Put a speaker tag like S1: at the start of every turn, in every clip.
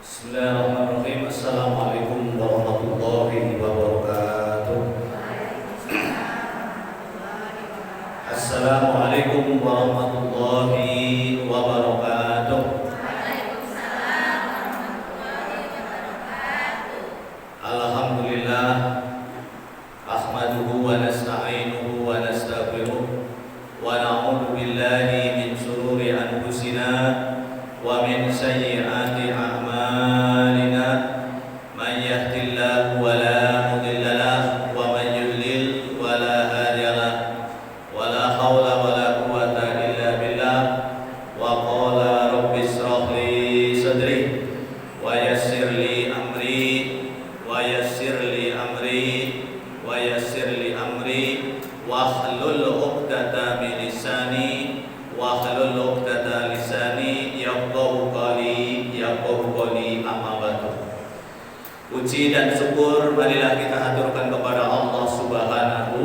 S1: Bismillahirrahmanirrahim. Assalamualaikum warahmatullahi wabarakatuh. Assalamualaikum warahmatullahi wabarakatuh. Alhamdulillah, ahmaduhu wa nasta'inuhu wa nastaghfiruh wa na'udzu billahi min shururi anfusina wa min sayyiati a'malina. Man yahdihillahu wa la mudilla lahu wa man yudlil wa la hadiya lahu. Wa la haula wa la quwwata illa billah. Wa qala rabbi ishrah li sadri wa yassir li amri wa yassir li amri wa yassir li amri wahlul 'uqdatam min lisani wahlul 'uqdatam lisani yafqahu qawli amma ba'du. Puji dan syukur marilah kita haturkan kepada Allah Subhanahu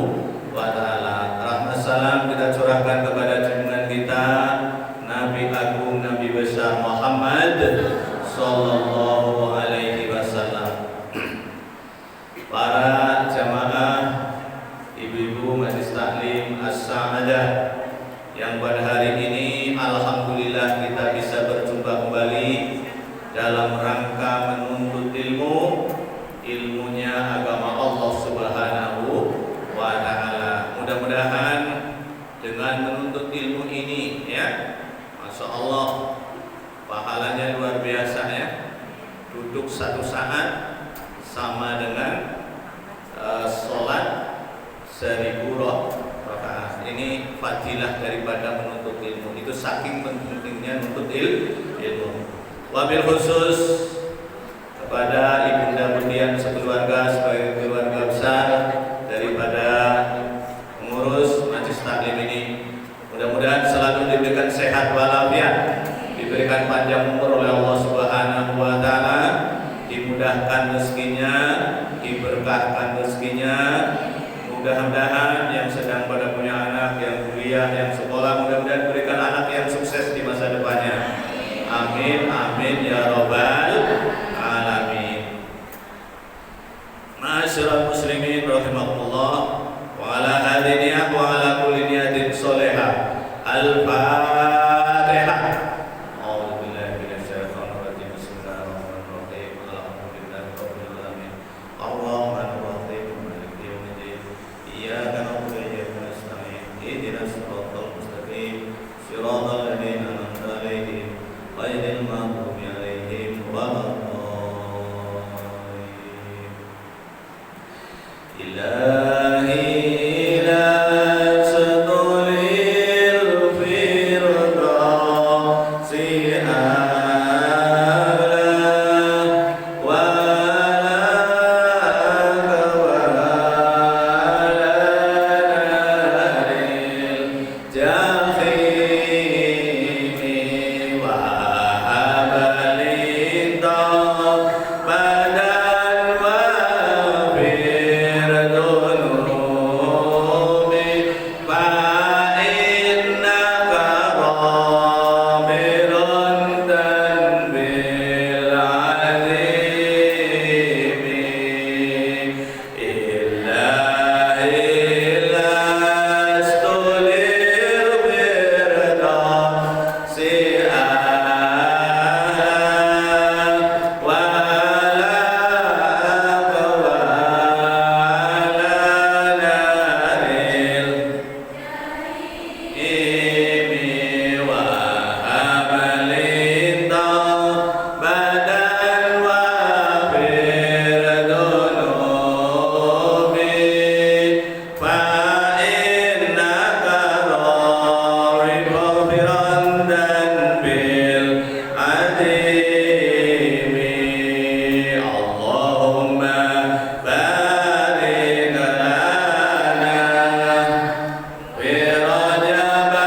S1: wa taala. Rahmat salam kita curahkan kepada junjungan kita Nabi Agung Nabi besar Muhammad sallallahu alaihi wasallam. Para jamaah, ibu-ibu majelis taklim As-Sa'adah yang pada hari ini alhamdulillah kita bisa berjumpa kembali dalam rangka menuntut ilmunya agama Allah Subhanahu wa taala. Mudah-mudahan dengan menuntut ilmu ini ya, Masya Allah, pahalanya luar biasa ya. Duduk satu saat sama dengan sholat 1000 rakaat. Ini fadilah daripada menuntut ilmu. Itu saking pentingnya menuntut ilmu. Wabil khusus kepada Ibunda Budian sekeluarga sebagai keluarga besar daripada pengurus majelis taklim ini. Mudah-mudahan selalu diberikan sehat walafiat, diberikan panjang umur oleh Allah Subhanahu wa taala, dimudahkan rezekinya, diberkahkan rezekinya. Mudah-mudahan yang sedang pada punya anak, yang kuliah, yang sekolah, mudah-mudahan berikan anak yang sukses di masa depannya. Amin, amin ya robbal alamin. Ma'asyiral muslimin rahimakumullah, wa ala hadiniyah wa ala kulli niyatin sholihah. Al-Fatihah. A'udzubillahi minasyaitonir rajim. Bismillahirrahmanirrahim. Alhamdulillahi rabbil alamin. Arrahmanir rahim. Maliki yaumiddin. Iyyaka na'budu wa iyyaka nasta'in. Ihdinas siratal mustaqim. Shiratal ladzina an'amta 'alaihim ghairil maghdubi 'alaihim waladdallin. Ilahi la sadulil firdausi a'la wa naril jahimi wa habalin badan wa firdunubi fa innaka ghamirun tanbil azimi illa stulil firdausi a'la wa la naril imi wa habalin badan wa firdunubi fa innaka ghamirun tanbil azimi. Allahumma barik lana fi Rajab wa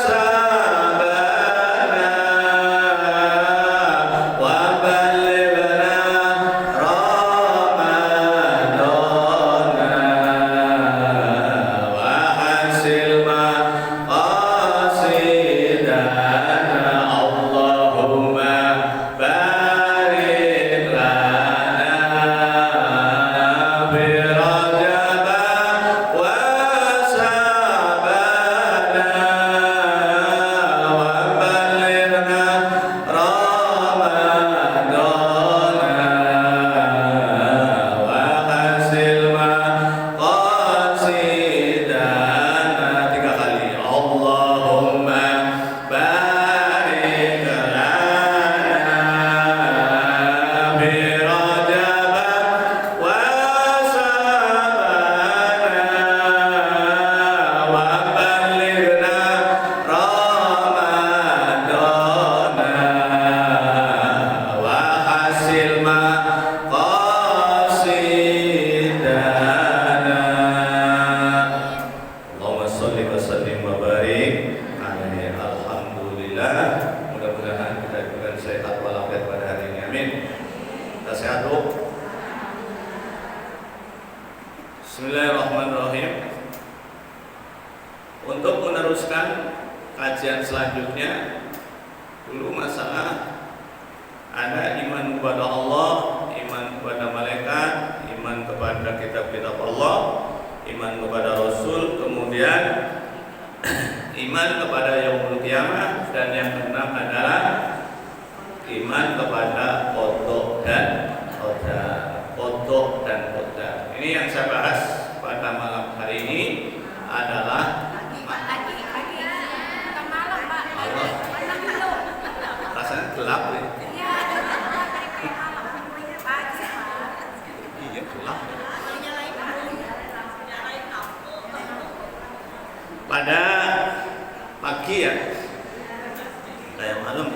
S1: Sa'ban wa ballighna Ramadan wa hasil ma qasidana. Allah teruskan kajian selanjutnya. Dulu masalah ada iman kepada Allah, iman kepada malaikat, iman kepada kitab-kitab Allah, iman kepada Rasul, kemudian iman kepada yaumul qiyamah, dan yang keenam adalah iman kepada qada dan qadar. Qada dan qadar. Ini yang saya bahas pada malam hari ini adalah rasanya gelap ya. Iya gelap. Pada pagi ya, kayak malam.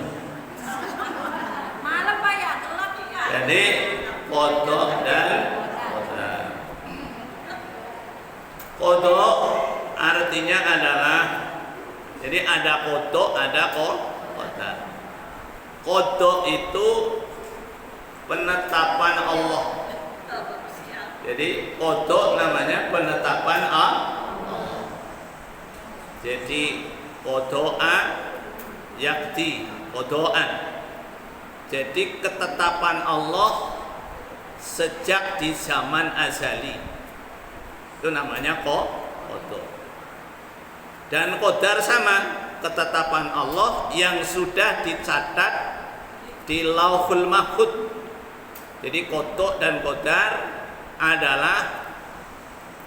S2: Malam Pak ya, gelap Pak.
S1: Jadi kodok dan qadar. Kodok artinya adalah, jadi ada kodok, ada qadar. Kodok itu penetapan Allah. Jadi kodok namanya penetapan Allah. Jadi kodoa yakti, kodoan. Jadi ketetapan Allah sejak di zaman azali, itu namanya kodok. Dan qadar sama, ketetapan Allah yang sudah dicatat di Lauhul Mahfuz. Jadi kodok dan qadar adalah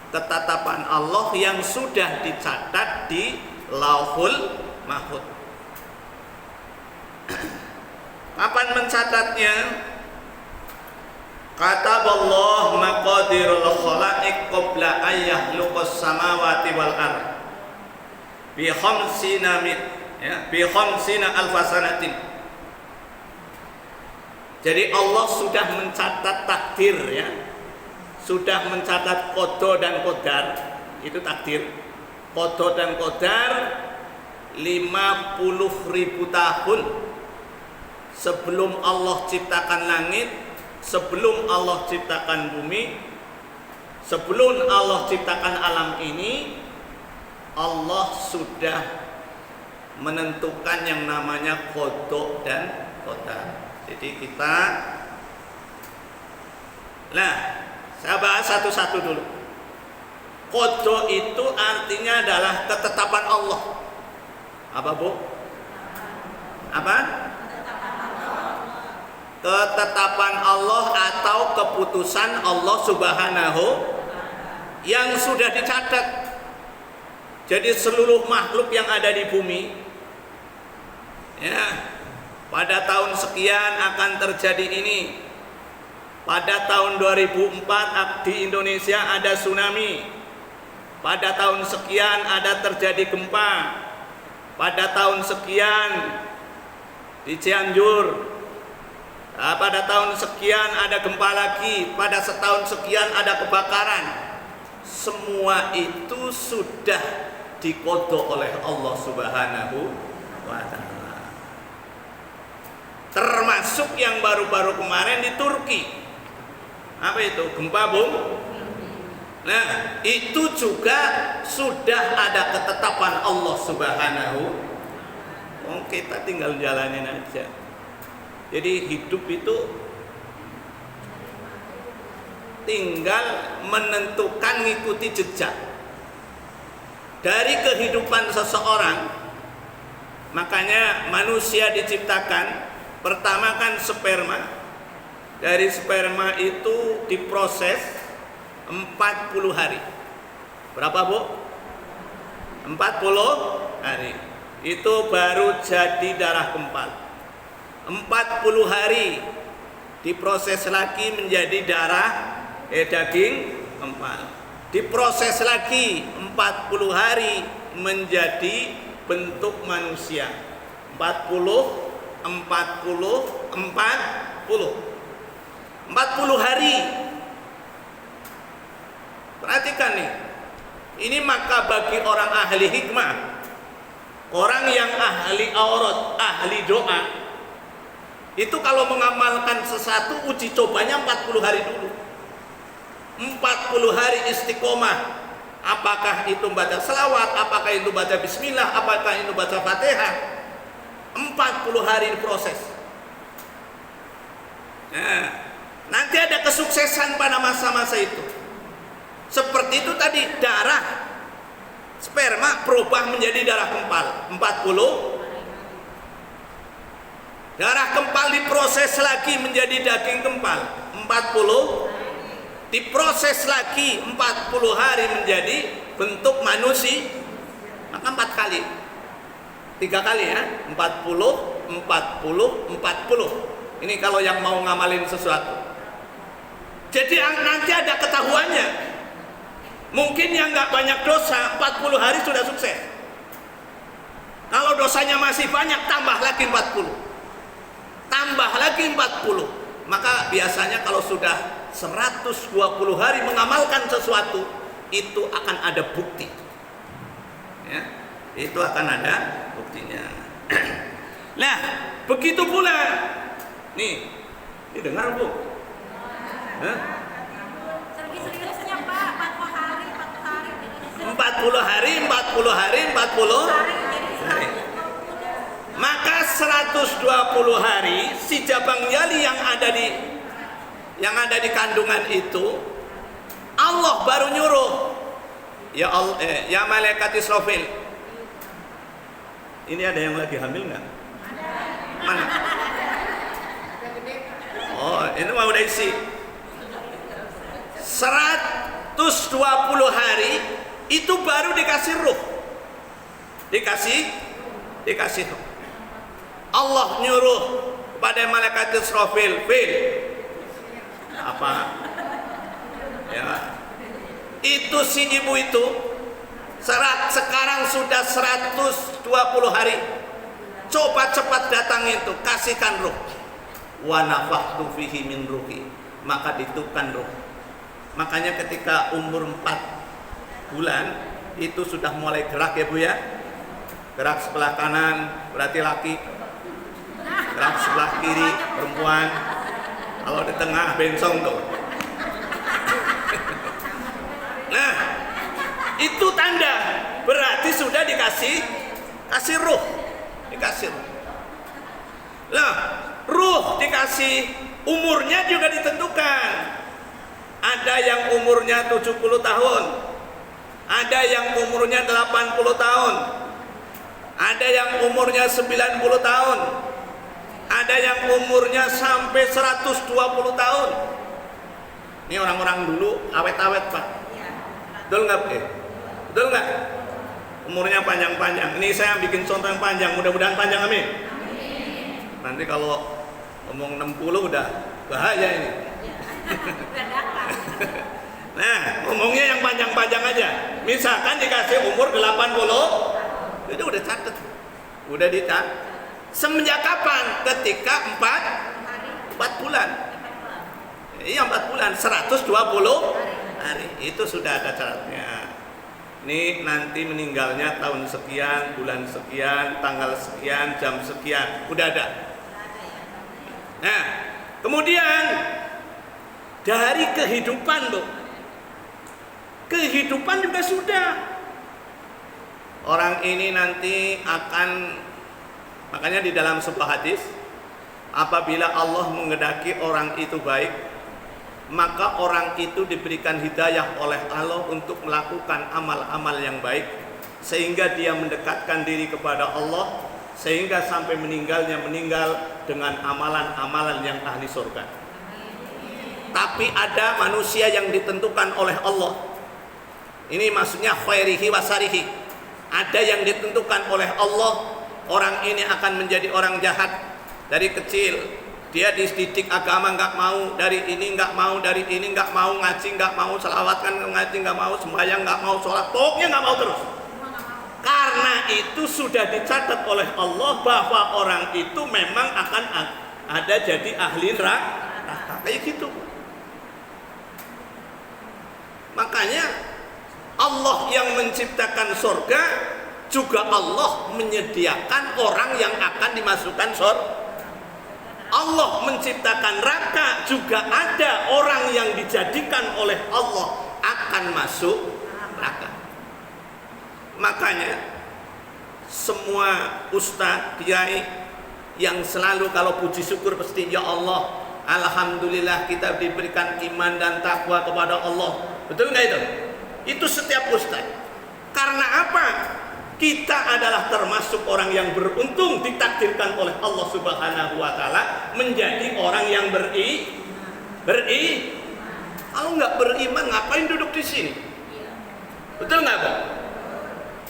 S1: ketetapan Allah yang sudah dicatat di Lauhul Mahfuz. Kapan mencatatnya? Kataballah maqadirul khalaiq qabla an yakhluqas samawati wal ardh bi khamsina alfasanatin. Jadi Allah sudah mencatat takdir ya. Sudah mencatat qada dan qadar, itu takdir. Qada dan qadar 50.000 tahun sebelum Allah ciptakan langit, sebelum Allah ciptakan bumi, sebelum Allah ciptakan alam ini, Allah sudah menentukan yang namanya qada dan qadar. Jadi kita, nah saya bahas satu-satu dulu. Qada itu artinya adalah ketetapan Allah. Apa Bu? Apa? Ketetapan Allah atau keputusan Allah Subhanahu yang sudah dicatat. Jadi seluruh makhluk yang ada di bumi, ya, pada tahun sekian akan terjadi ini. Pada tahun 2004 di Indonesia ada tsunami. Pada tahun sekian ada terjadi gempa. Pada tahun sekian di Cianjur. Pada tahun sekian ada gempa lagi. Pada setahun sekian ada kebakaran. Semua itu sudah dikodok oleh Allah Subhanahu wa ta'ala. Termasuk yang baru-baru kemarin di Turki. Apa itu? Gempa bumi. Nah, itu juga sudah ada ketetapan Allah Subhanahu. Kita tinggal jalanin aja. Jadi hidup itu tinggal menentukan ngikuti jejak dari kehidupan seseorang. Makanya manusia diciptakan pertama kan sperma. Dari sperma itu diproses 40 hari. Berapa Bu? 40 hari. Itu baru jadi darah kempal. 40 hari diproses lagi menjadi darah daging kempal. Diproses lagi 40 hari menjadi bentuk manusia. 40 hari. Perhatikan nih. Ini maka bagi orang ahli hikmah, orang yang ahli aurat, ahli doa, itu kalau mengamalkan sesuatu uji cobanya 40 hari dulu. 40 hari istiqomah
S2: Apakah itu baca selawat, apakah itu baca bismillah, apakah itu baca fatihah. 40 hari diproses. Nah, nanti ada kesuksesan pada masa-masa itu. Seperti itu tadi, darah sperma berubah menjadi darah kempal 40. Darah kempal diproses lagi menjadi daging kempal 40. Diproses lagi 40 hari menjadi bentuk manusia, maka 4 kali, 3 kali ya, 40, 40, 40. Ini kalau yang mau ngamalin sesuatu. Jadi nanti ada ketahuannya. Mungkin yang nggak banyak dosa 40 hari sudah sukses. Kalau dosanya masih banyak, tambah lagi 40, tambah lagi 40. Maka biasanya kalau sudah 120 hari mengamalkan sesuatu, itu akan ada bukti ya, itu akan ada buktinya. Nah, begitu pula nih, ini dengar Bu?
S3: Serius-seriusnya Pak, 40 hari,
S2: 40 hari, 40 hari, 40 hari. Maka 120 hari si Jabang Yali yang ada di kandungan itu, Allah baru nyuruh, ya Allah, ya malaikat Israfil. Ini ada yang lagi hamil nggak? Mana? Oh, ini mau udah isi. 120 hari itu baru dikasih ruh, dikasih ruh. Allah nyuruh pada malaikat Israfil, "Fil, apa ya, itu si ibu itu sekarang sudah 120 hari, coba cepat datang itu, kasihkan ruh. Wa nafakhtu fihi min ruhi," maka ditiupkan ruh. Makanya ketika umur 4 bulan itu sudah mulai gerak ya Bu ya, gerak sebelah kanan berarti laki, gerak sebelah kiri perempuan, kalau di tengah bengsong tuh. Nah, itu tanda berarti sudah dikasih ruh, dikasih ruh. Nah, ruh dikasih, umurnya juga ditentukan. Ada yang umurnya 70 tahun, ada yang umurnya 80 tahun, ada yang umurnya 90 tahun, ada yang umurnya sampai 120 tahun. Ini orang-orang dulu awet-awet Pak. Betul nggak? Betul nggak? Umurnya panjang-panjang. Ini saya bikin contoh yang panjang, mudah-mudahan panjang, amin. Nanti kalau ngomong 60 udah bahaya ini. Nah, ngomongnya yang panjang-panjang aja. Misalkan dikasih umur 80, itu udah catat, udah dicatat. Semenjak kapan? Ketika 4 bulan. Iya 4 bulan, 120 hari. Itu sudah ada syaratnya. Ini nanti meninggalnya tahun sekian, bulan sekian, tanggal sekian, jam sekian. Udah ada. Nah, kemudian dari kehidupan loh. Kehidupan juga sudah. Orang ini nanti akan, makanya di dalam sebuah hadis, apabila Allah menghendaki orang itu baik, maka orang itu diberikan hidayah oleh Allah untuk melakukan amal-amal yang baik, sehingga dia mendekatkan diri kepada Allah, sehingga sampai meninggalnya meninggal dengan amalan-amalan yang ahli surga. Tapi ada manusia yang ditentukan oleh Allah. Ini maksudnya khairihi wasarihi. Ada yang ditentukan oleh Allah, orang ini akan menjadi orang jahat dari kecil. Dia dididik agama nggak mau, dari ini nggak mau, dari ini nggak mau, ngaji nggak mau, selawatkan ngaji nggak mau, sembahyang nggak mau, sholat pokoknya nggak mau terus. Karena itu sudah dicatat oleh Allah bahwa orang itu memang akan ada jadi ahli neraka, kayak gitu. Makanya Allah yang menciptakan surga, juga Allah menyediakan orang yang akan dimasukkan surga. Allah menciptakan neraka, juga ada orang yang dijadikan oleh Allah akan masuk neraka. Makanya semua ustadz, kiai yang selalu kalau puji syukur pasti ya Allah, alhamdulillah kita diberikan iman dan takwa kepada Allah. Betul nggak itu? Itu setiap ustadz. Karena apa? Kita adalah termasuk orang yang beruntung ditakdirkan oleh Allah Subhanahu wa taala menjadi orang yang kalau nggak beriman ngapain duduk di sini? Betul nggak, Bang?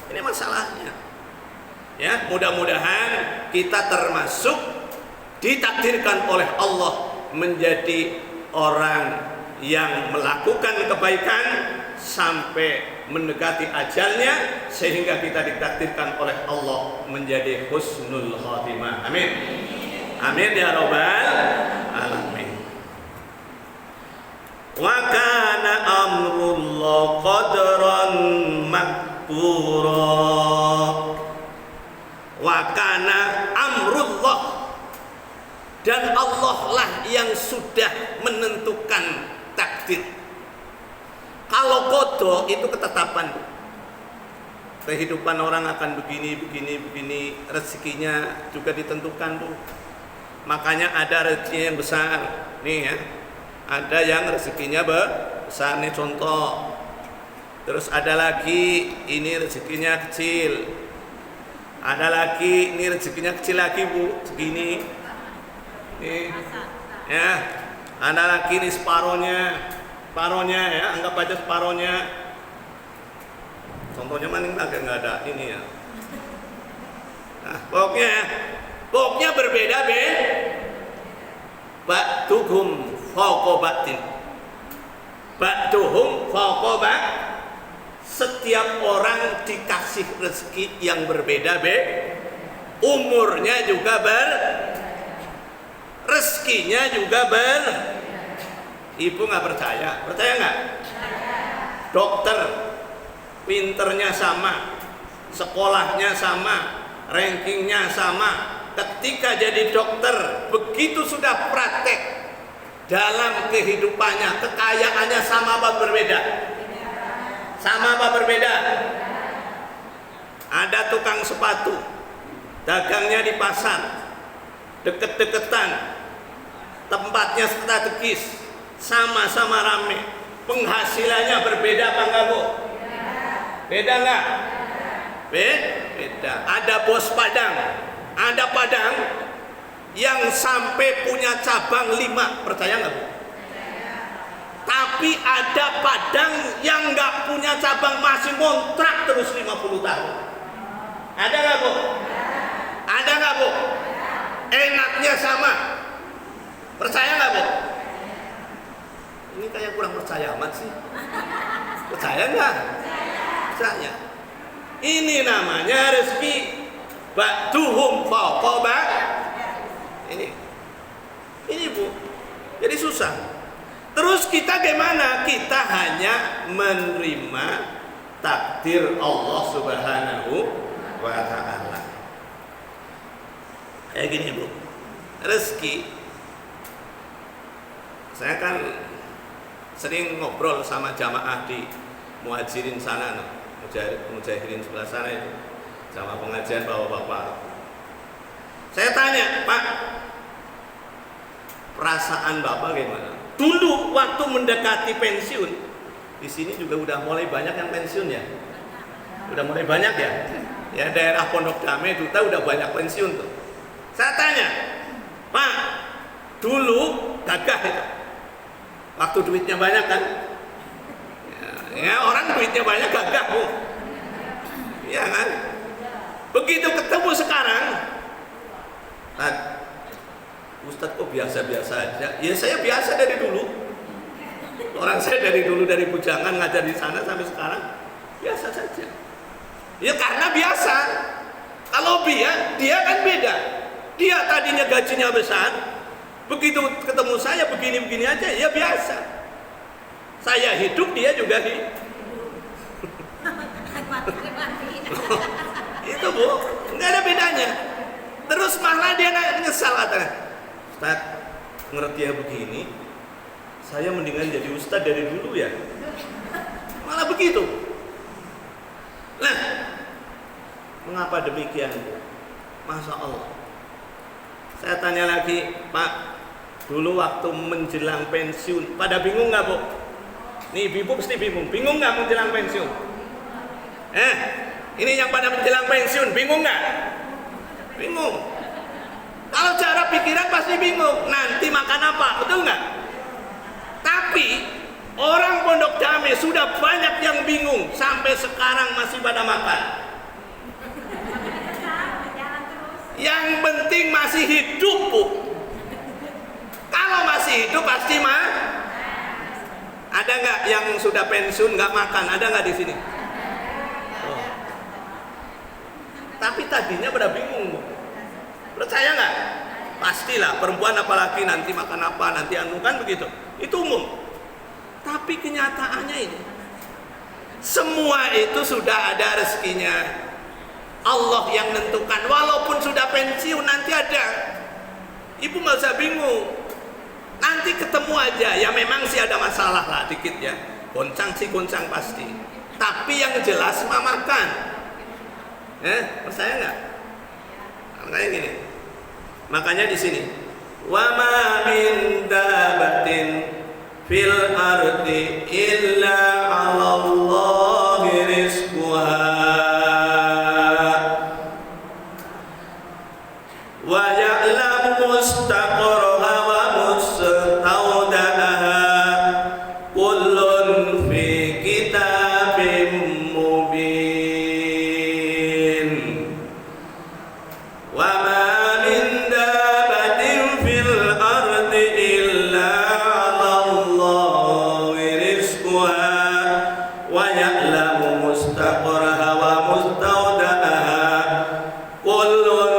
S2: Ini masalahnya. Ya, mudah-mudahan kita termasuk ditakdirkan oleh Allah menjadi orang yang melakukan kebaikan sampai mendekati ajalnya sehingga kita ditakdirkan oleh Allah menjadi husnul khatimah. Amin. Amin ya rabbal alamin. Wa kana amrullah qadran maqdura. Wa kana amrullah, dan Allah lah yang sudah menentukan takdir. Kalau qada itu ketetapan. Kehidupan orang akan begini, rezekinya juga ditentukan tuh. Makanya ada rezeki yang besar. Nih ya. Ada yang rezekinya besar nih contoh. Terus ada lagi ini rezekinya kecil. Ada lagi ini rezekinya kecil lagi, Bu, segini. Nih. Ya. Ada lagi ini separohnya ya, anggap aja separohnya. Contohnya maning agak nggak ada ini ya. Nah, pokoknya berbeda ba'duhum fawqa ba'din. Ba'duhum fawqa ba'd. Setiap orang dikasih rezeki yang berbeda umurnya juga rezekinya juga Ibu nggak percaya? Percaya nggak? Dokter, pinternya sama, sekolahnya sama, rankingnya sama. Ketika jadi dokter, begitu sudah praktek dalam kehidupannya, kekayaannya sama apa berbeda? Sama apa berbeda? Ada tukang sepatu, dagangnya di pasar, deket-deketan, tempatnya strategis, sama-sama rame, penghasilannya berbeda apa enggak, Bu? Beda enggak? Beda. Ada bos Padang, ada Padang yang sampai punya cabang 5, percaya enggak, Bu? Tapi ada Padang yang enggak punya cabang, masih kontrak terus 50 tahun. Ada enggak, Bu? Ada enggak, Bu? Enaknya sama. Percaya enggak, Bu? Ini kayak kurang percaya amat sih. Percaya nggak? Percaya. Ini namanya rezeki. Ba'duhum fawqa ba'd. Ini Bu. Jadi susah. Terus kita gimana? Kita hanya menerima takdir Allah Subhanahu wa ta'ala. Kayak gini, Bu. Rezeki. Saya kan sering ngobrol sama jamaah di Muhajirin sana, Mujahirin sebelah sana itu, sama pengajian bapak-bapak. Saya tanya, Pak, perasaan Bapak gimana? Dulu waktu mendekati pensiun, di sini juga udah mulai banyak yang pensiun ya, udah mulai banyak ya. Ya daerah Pondok Damai Duta udah banyak pensiun tuh. Saya tanya, Pak, dulu gagah itu. Waktu duitnya banyak kan, ya orang duitnya banyak gagah, Bu, ya kan? Begitu ketemu sekarang, Ustadz kok biasa-biasa aja? Ya saya biasa dari dulu. Orang saya dari dulu dari bujangan ngajar di sana sampai sekarang biasa saja. Ya karena biasa. Kalau dia kan beda. Dia tadinya gajinya besar. Begitu ketemu saya begini-begini aja, ya biasa. Saya hidup, dia juga hidup. Itu, Bu, nggak ada bedanya. Terus malah dia nggak nyesal katanya, Ustaz, ngerti ya begini, saya mendingan jadi ustaz dari dulu ya. Malah begitu. Nah, Mengapa demikian? Masya Allah. Saya tanya lagi, Pak, dulu waktu menjelang pensiun, pada bingung nggak, Bu? Nih, ibu pasti bingung nggak menjelang pensiun? Ini yang pada menjelang pensiun, bingung nggak? Bingung. Kalau cara pikiran pasti bingung, nanti makan apa, betul nggak? Tapi orang Pondok Damai sudah banyak yang bingung, sampai sekarang masih pada makan. Yang penting masih hidup, Bu. Kalau masih hidup pasti mah. Ada nggak yang sudah pensiun nggak makan? Ada nggak di sini? Oh. Tapi tadinya pada bingung, Bu. Percaya nggak? Pastilah, perempuan apalagi nanti makan apa, nanti anu, kan begitu. Itu umum. Tapi kenyataannya ini, semua itu sudah ada rezekinya. Allah yang menentukan. Walaupun sudah pensiun nanti ada. Ibu nggak usah bingung. Nanti ketemu aja. Ya memang sih ada masalah lah dikit ya. Goncang sih goncang pasti. Tapi yang jelas mah makan. Percaya nggak? Makanya gini. Makanya di sini. Wa ma min dabatin fil ardi illa 'alallahi rizquha. Wa ya'lamu mustaqarraha wa mustawda'aha kullun fi kitabim mubin. Wa ma min dabatin fil ardi illa 'alallahi rizquha wa ya'lamu mustaqarraha wa mustawda'aha kullun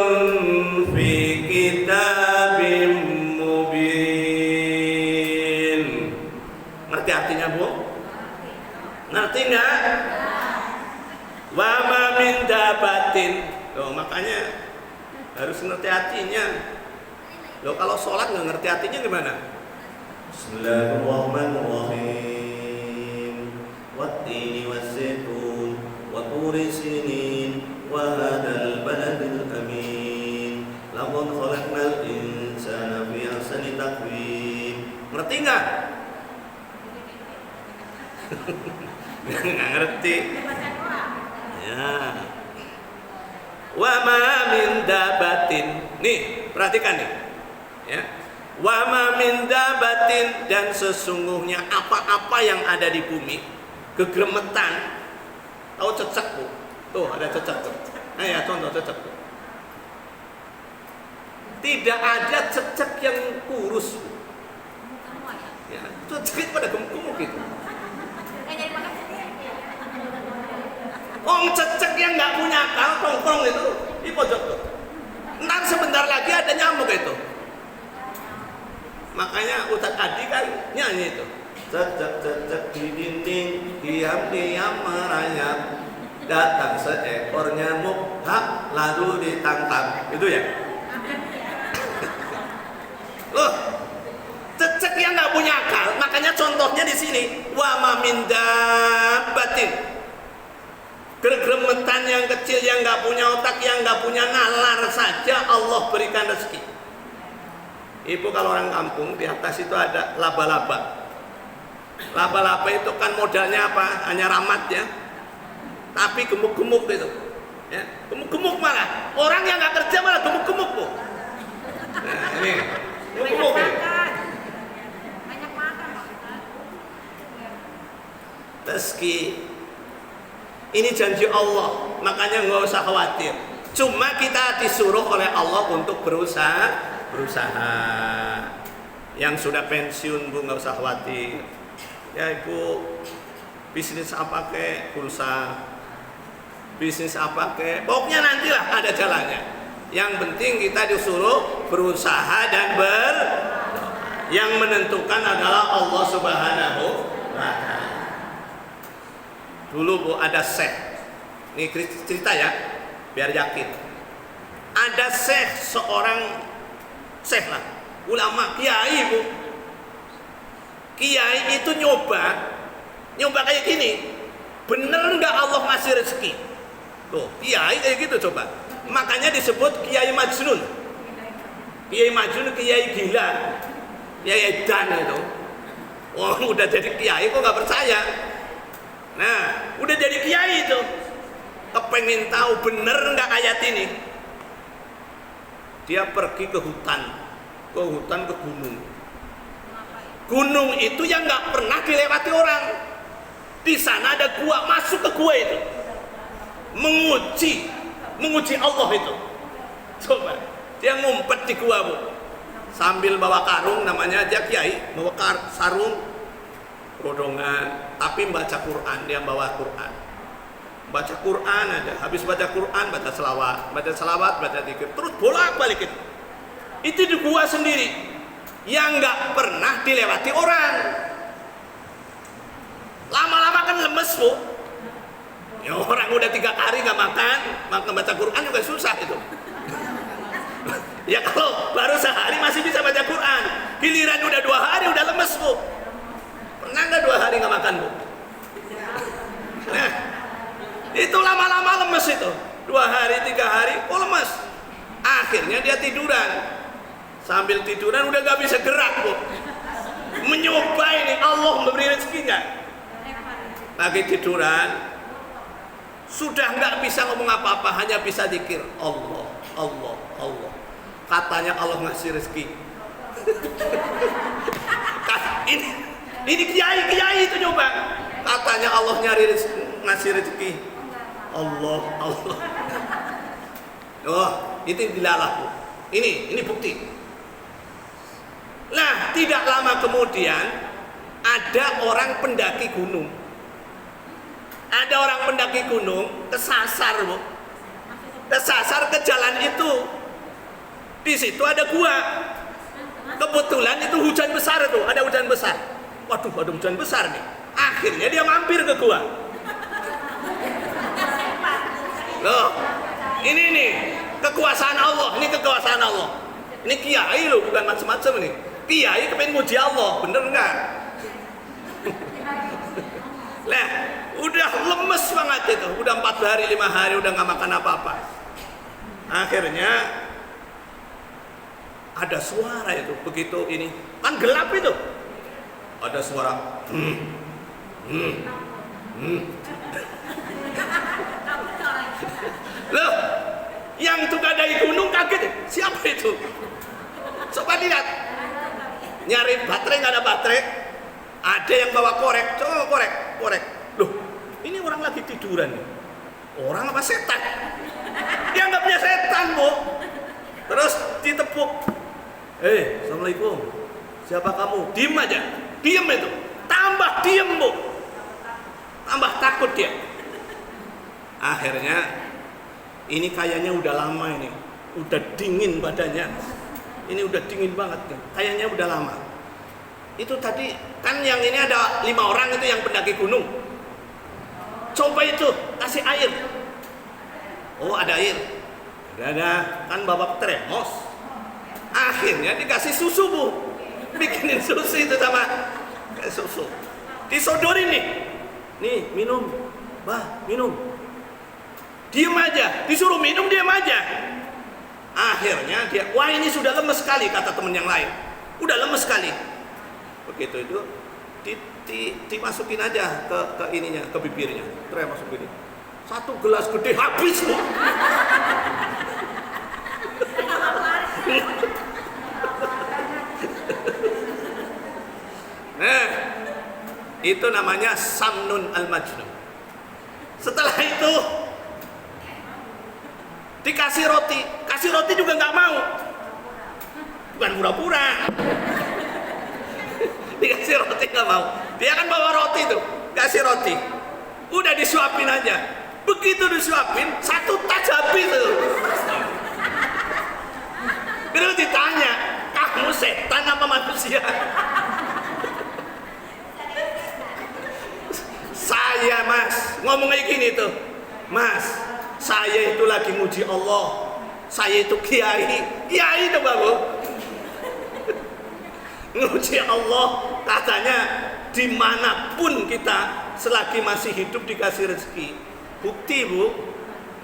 S2: ngerti nggak? Wa ma min dabatin. Loh, makanya harus ngerti hatinya. Loh, kalau sholat nggak ngerti hatinya gimana? Bismillahirrahmanirrahim. Wattini waszaitun wa turi sinin wa hadzal baladil amin. Laqad khalaqnal insana fi ahsani taqwim. Ngerti nggak? Nggak ngerti ya. Wa ma min dabatin, nih perhatikan nih ya. Wa ma min dabatin, dan sesungguhnya apa-apa yang ada di bumi, gegremetan. Tahu cecek, Bu? Tuh ada cecek tuh. Nah ya, contoh cecek tuh. Tidak ada cecek yang kurus, Bu. Ya, cecek pada gemuk gitu. Cecek yang nggak punya akal, tongkrong itu di pojok tuh. Ntar sebentar lagi ada nyamuk itu. Makanya Ustaz Adi kan nyanyi itu. Cecek di dinding, diam-diam merayap. Datang seekor nyamuk, lalu ditangkap. Itu ya. Loh, cecek yang nggak punya akal. Makanya contohnya di sini. Wa ma min dabbatin. Gergemetan yang kecil, yang nggak punya otak, yang nggak punya nalar saja Allah berikan rezeki. Ibu kalau orang kampung di atas itu ada laba-laba. Laba-laba itu kan modalnya apa? Hanya ramat ya. Tapi gemuk-gemuk itu. Ya, gemuk-gemuk malah. Orang yang nggak kerja malah gemuk-gemuk, Bu. Nah, ini gemuk-gemuk ini.
S3: Banyak makan.
S2: Rezeki ini janji Allah, makanya nggak usah khawatir. Cuma kita disuruh oleh Allah untuk berusaha. Yang sudah pensiun, Bu, nggak usah khawatir. Ya Ibu, bisnis apa ke pulsa, bisnis apa ke, pokoknya nantilah ada jalannya. Yang penting kita disuruh berusaha dan yang menentukan adalah Allah Subhanahu wa Ta'ala. Dulu, Bu, ada syekh. Ini cerita ya, biar yakin. Ada syekh, seorang syekh lah, ulama, kiai, Bu. Kiai itu nyoba kayak gini. Bener nggak Allah ngasih rezeki? Tuh, kiai kayak gitu coba. Makanya disebut Kiai Majnun. Kiai Majnun, kiai gila. Kiai edan itu. Oh, udah jadi kiai kok nggak percaya. Nah, udah jadi kiai itu. Kepengen tahu bener nggak ayat ini? Dia pergi ke hutan, ke gunung. Gunung itu yang nggak pernah dilewati orang. Di sana ada gua, masuk ke gua itu, menguji Allah itu. Coba, dia ngumpet di gua, Bu, sambil bawa karung, namanya aja kiai, bawa sarung, rodongan, tapi baca Quran, dia bawa Quran. Baca Quran aja, habis baca Quran, baca selawat, baca zikir, terus bolak-balik itu. Itu di gua sendiri, yang nggak pernah dilewati orang. Lama-lama kan lemes, Bu. Ya orang udah 3 hari nggak makan, maka baca Quran juga susah itu. Ya kalau baru sehari masih bisa baca Quran, giliran udah 2 hari udah lemes, Bu. Pernah nggak 2 hari nggak makan, Bu? Nah, itu lama-lama lemes itu. 2 hari, 3 hari, kok lemes. Akhirnya dia tiduran. Sambil tiduran udah nggak bisa gerak, Bu. Mencoba ini, Allah memberi rezeki nggak? Lagi tiduran, sudah nggak bisa ngomong apa-apa, hanya bisa zikir Allah, Allah, Allah. Katanya Allah ngasih rezeki. Ini kiai itu coba. Katanya Allah ngasih rezeki. Allah, Allah. Oh, itu dilalah, Bu. Ini bukti. Nah, tidak lama kemudian ada orang pendaki gunung. Ada orang pendaki gunung kesasar, Bu. Kesasar ke jalan itu. Di situ ada gua. Kebetulan itu hujan besar itu, ada hujan besar. Waduh, ada hujan besar nih. Akhirnya dia mampir ke gua. Loh, ini nih kekuasaan Allah, ini kekuasaan Allah. Ini kiai loh, bukan macam-macam ini. Kiai kepengen muji Allah, bener nggak? Lah, udah lemes banget itu, udah 4 hari, 5 hari udah nggak makan apa-apa. Akhirnya ada suara itu, begitu ini kan gelap itu, ada suara. Loh, yang tukadai gunung kaget, siapa itu? Coba lihat, nyari baterai nggak ada baterai, ada yang bawa korek, coba korek. Loh, ini orang lagi tiduran nih. Orang apa setan? Dia nggak punya setan, Bu. Terus ditepuk. Assalamualaikum. Siapa kamu? Diem aja. Diem itu. Tambah diem, Bu. Tambah takut dia. Akhirnya ini kayaknya udah lama ini. Udah dingin badannya. Ini udah dingin banget nih. Kayaknya udah lama. Itu tadi kan yang ini ada 5 orang itu yang pendaki gunung. Coba itu kasih air. Oh, ada air. Ada kan bawa termos. Akhirnya dikasih susu, Bu. Bikinin susu itu sama susu. Disodorin nih. Nih, minum. Bah, minum. Diam aja. Disuruh minum, diam aja. Akhirnya dia, wah ini sudah lemes sekali, kata teman yang lain. Udah lemes sekali. Begitu itu dimasukin aja ke ininya, ke bibirnya. Terus masukin. 1 gelas gede habis, Bu. Nah, itu namanya Samnun al-Majnun. Setelah itu dikasih roti, kasih roti juga nggak mau. Bukan pura-pura. Dikasih roti nggak mau. Dia kan bawa roti tuh, kasih roti. Udah disuapin aja. Begitu disuapin, 1 tas habis tuh. Terus ditanya, kamu setan apa manusia? Saya, Mas, ngomong kayak gini tuh. Mas, saya itu lagi muji Allah. Saya itu kiai itu bagus. Muji Allah, katanya dimanapun kita selagi masih hidup dikasih rezeki. Bukti, Bu,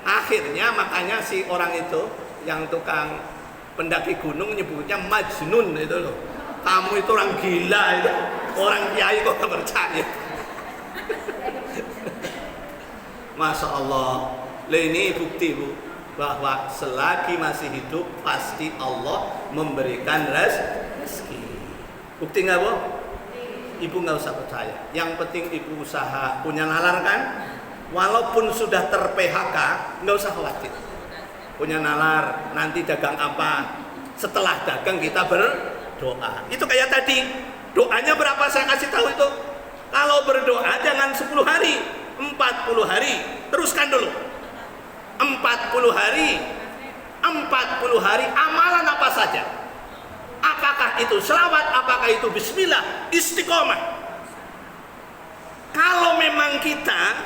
S2: Akhirnya makanya si orang itu yang tukang pendaki gunung nyebutnya Majnun itu loh. Kamu itu orang gila itu. Orang kiai kok gak percaya. Masya Allah. Ini bukti Bu, bahwa selagi masih hidup pasti Allah memberikan rezeki. Bukti nggak Bu? Ibu nggak usah percaya. Yang penting ibu usaha, punya nalar kan? Walaupun sudah ter-PHK, nggak usah khawatir. Punya nalar, nanti dagang apa? Setelah dagang kita berdoa. Itu kayak tadi, doanya berapa saya kasih tahu itu? Kalau berdoa jangan 10 hari, 40 hari. Teruskan dulu. 40 hari. 40 hari amalan apa saja? Apakah itu selawat, apakah itu bismillah, istiqomah. Kalau memang kita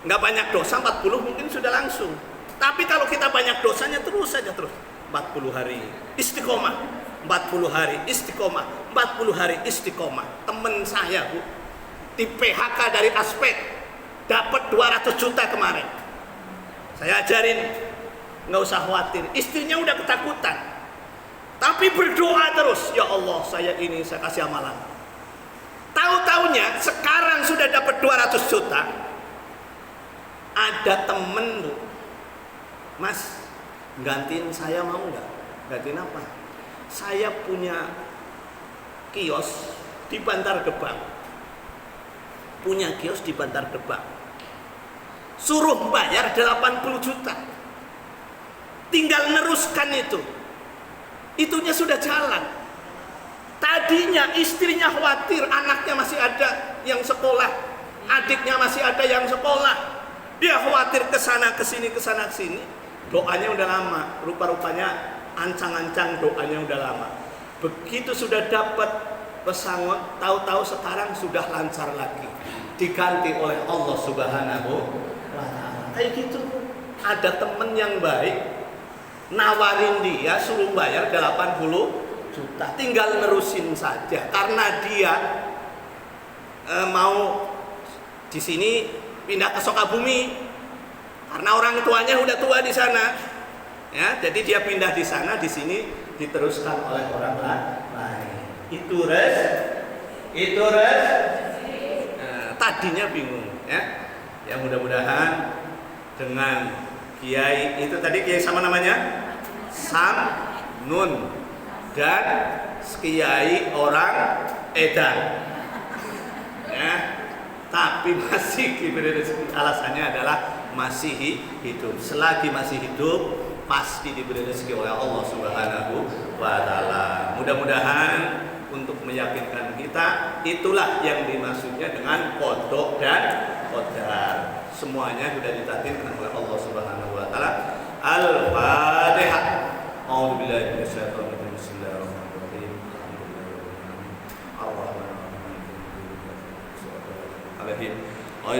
S2: nggak banyak dosa, 40 mungkin sudah langsung. Tapi kalau kita banyak dosanya terus saja terus. 40 hari istiqomah, 40 hari istiqomah, 40 hari istiqomah. Temen saya Bu, di PHK dari Aspek, dapat 200 juta kemarin. Saya ajarin, nggak usah khawatir. Istrinya udah ketakutan. Tapi berdoa terus, ya Allah saya kasih amalan. Tahu-taunya sekarang sudah dapat 200 juta. Ada temen Bu, Mas, gantiin saya mau nggak? Gantiin apa? Saya punya kios di Bantar Gebang. Punya kios di Bantar Gebang. Suruh bayar 80 juta. Tinggal neruskan itu. Itunya sudah jalan. Tadinya istrinya khawatir, anaknya masih ada yang sekolah, adiknya masih ada yang sekolah. Dia khawatir kesana kesini, kesana kesini. Doanya udah lama. Rupa-rupanya ancang-ancang doanya udah lama. Begitu sudah dapat pesangon, tahu-tahu sekarang sudah lancar lagi. Diganti oleh Allah Subhanahu wa Ta'ala. Kayak gitu. Ada temen yang baik, nawarin dia suruh bayar 80 juta, tinggal nerusin saja karena dia mau di sini pindah ke Sukabumi karena orang tuanya udah tua di sana ya, jadi dia pindah di sana, di sini diteruskan oleh orang lain. Itu tadinya bingung ya. Ya mudah-mudahan dengan Kiai itu tadi Kiai sama namanya Samnun dan Kiai orang Edan ya, tapi masih diberi rezeki. Alasannya adalah masih hidup. Selagi masih hidup pasti diberi rezeki oleh Allah Subhanahu wa Ta'ala. Mudah-mudahan untuk meyakinkan kita, itulah yang dimaksudnya dengan qada dan qadar. Semuanya sudah ditakdirkan oleh Allah Subhanahu wa Ta'ala. Al-Fatihah. A'udzubillahi minasyaitonir rajim. Bismillahirrahmanirrahim. Alhamdulillahirabbil alamin. Ar-Rahmanir Rahim.